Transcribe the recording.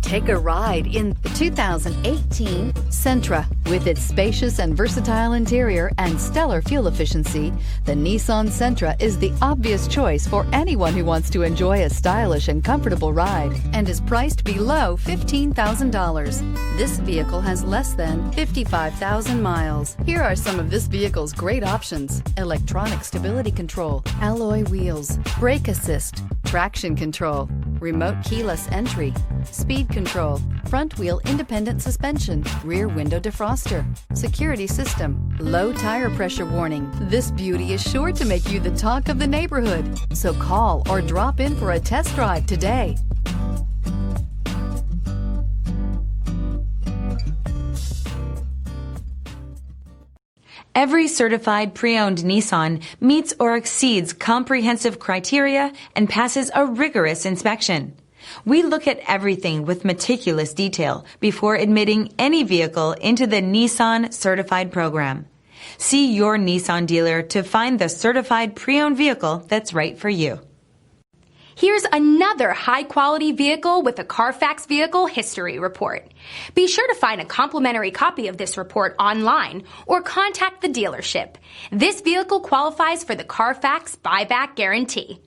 Take a ride in the 2018 Sentra. With its spacious and versatile interior and stellar fuel efficiency, the Nissan Sentra is the obvious choice for anyone who wants to enjoy a stylish and comfortable ride and is priced below $15,000. This vehicle has less than 55,000 miles. Here are some of this vehicle's great options: electronic stability control, alloy wheels, brake assist, traction control, remote keyless entry, speed control, front wheel independent suspension, rear window defroster, security system, low tire pressure warning. This beauty is sure to make you the talk of the neighborhood. So call or drop in for a test drive today. Every certified pre-owned Nissan meets or exceeds comprehensive criteria and passes a rigorous inspection. We look at everything with meticulous detail before admitting any vehicle into the Nissan Certified program. See your Nissan dealer to find the certified pre-owned vehicle that's right for you. Here's another high-quality vehicle with a Carfax Vehicle History Report. Be sure to find a complimentary copy of this report online or contact the dealership. This vehicle qualifies for the Carfax Buyback Guarantee.